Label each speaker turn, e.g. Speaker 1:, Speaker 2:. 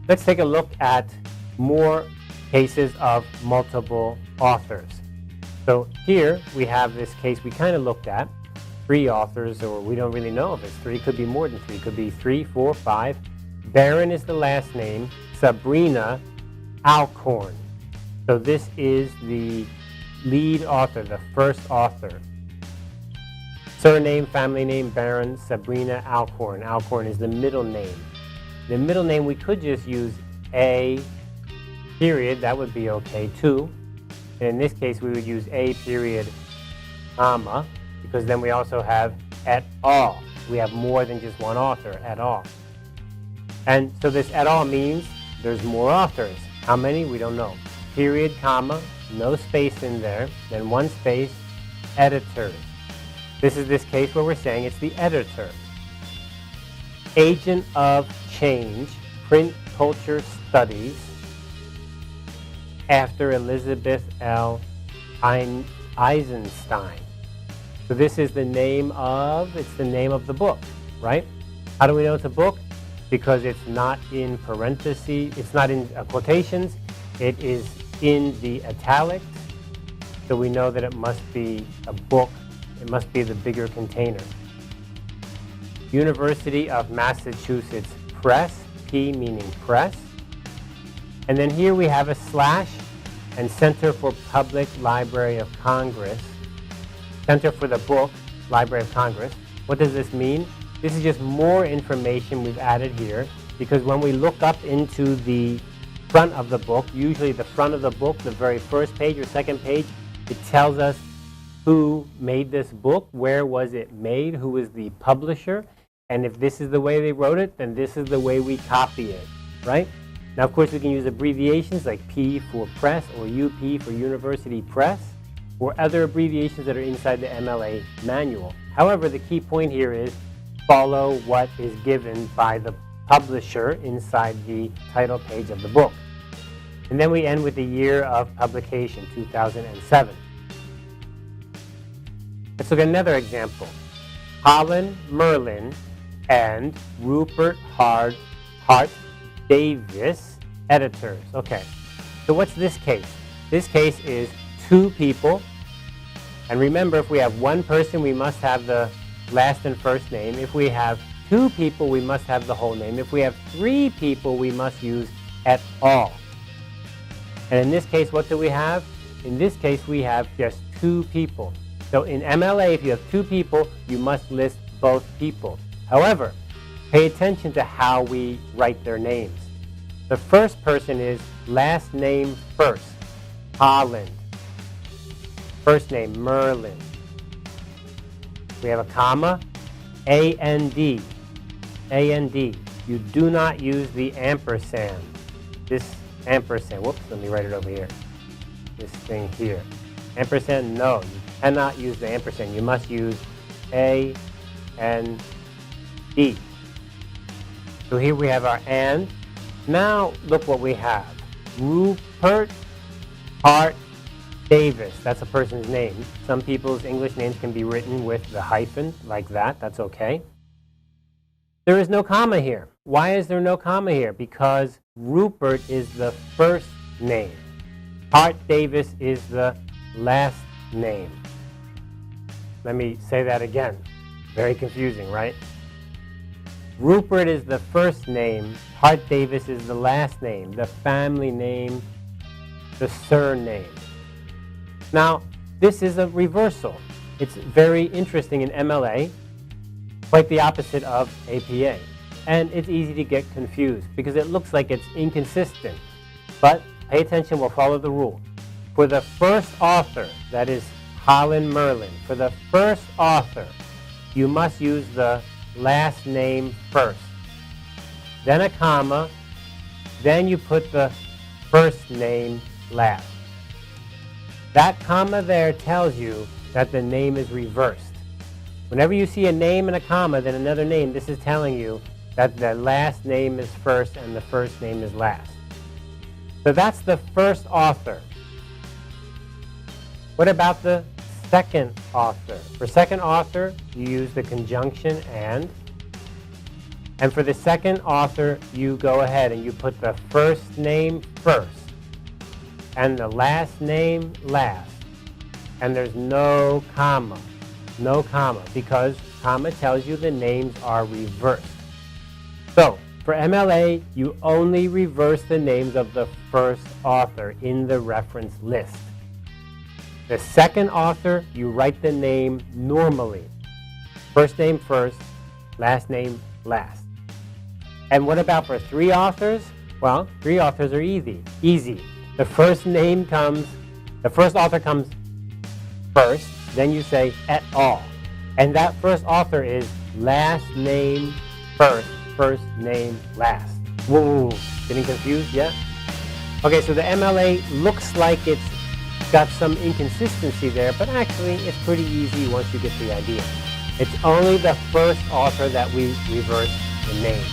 Speaker 1: Let's take a look at more cases of multiple authors. So here we have this case we kind of looked at. 3 authors, or we don't really know if it's 3. It could be more than 3. It could be 3, 4, 5. Barron is the last name. Sabrina Alcorn. So this is the lead author, the first author. Surname, family name, Barron, Sabrina Alcorn. Alcorn is the middle name. The middle name, we could just use A period. That would be okay too. And in this case, we would use A period, comma, because then we also have et al. We have more than just one author, et al. And so this et al. Means there's more authors. How many? We don't know. Period, comma, no space in there, then 1 space, editors. This is this case where we're saying it's the editor. Agent of Change, Print Culture Studies, after Elizabeth L. Eisenstein. So this is the name of, it's the name of the book, right? How do we know it's a book? Because it's not in parentheses, it's not in quotations, it is in the italics. So we know that it must be a book, it must be the bigger container. University of Massachusetts Press, P meaning press. And then here we have a slash and Center for Public Library of Congress. Center for the book, Library of Congress. What does this mean? This is just more information we've added here, because when we look up into the front of the book, usually the front of the book, the very first page or second page, it tells us who made this book, where was it made, who was the publisher, and if this is the way they wrote it, then this is the way we copy it, right? Now, of course, we can use abbreviations like P for press or UP for University Press, or other abbreviations that are inside the MLA manual. However, the key point here is follow what is given by the publisher inside the title page of the book. And then we end with the year of publication, 2007. Let's look at another example. Holland Merlin and Rupert Hart Davis, editors. Okay, so what's this case? This case is 2 people. And remember, if we have 1 person, we must have the last and first name. If we have 2 people, we must have the whole name. If we have 3 people, we must use et al. And in this case, what do we have? In this case, we have just 2 people. So in MLA, if you have 2 people, you must list both people. However, pay attention to how we write their names. The first person is last name first, Holland. First name, Merlin. We have a comma, A-N-D. A-N-D. You do not use the ampersand. This ampersand, whoops, let me write it over here. This thing here. Ampersand, no, you cannot use the ampersand. You must use A-N-D. So here we have our and. Now look what we have. Rupert Hart Davis, that's a person's name. Some people's English names can be written with the hyphen like that. That's okay. There is no comma here. Why is there no comma here? Because Rupert is the first name. Hart Davis is the last name. Let me say that again. Very confusing, right? Rupert is the first name. Hart Davis is the last name, the family name, the surname. Now, this is a reversal. It's very interesting in MLA, quite the opposite of APA. And it's easy to get confused because it looks like it's inconsistent. But pay attention, we'll follow the rule. For the first author, that is Holland Merlin, for the first author, you must use the last name first. Then a comma, then you put the first name last. That comma there tells you that the name is reversed. Whenever you see a name and a comma, then another name, this is telling you that the last name is first and the first name is last. So that's the first author. What about the second author? For second author, you use the conjunction and. And for the second author, you go ahead and you put the first name first and the last name last. And there's no comma, because comma tells you the names are reversed. So for MLA, you only reverse the names of the first author in the reference list. The second author, you write the name normally. First name first, last name last. And what about for three authors? Well, three authors are easy. The first author comes first, then you say et al. And that first author is last name first, first name last. Whoa, getting confused, yeah? Okay, so the MLA looks like it's got some inconsistency there, but actually it's pretty easy once you get the idea. It's only the first author that we reverse the name.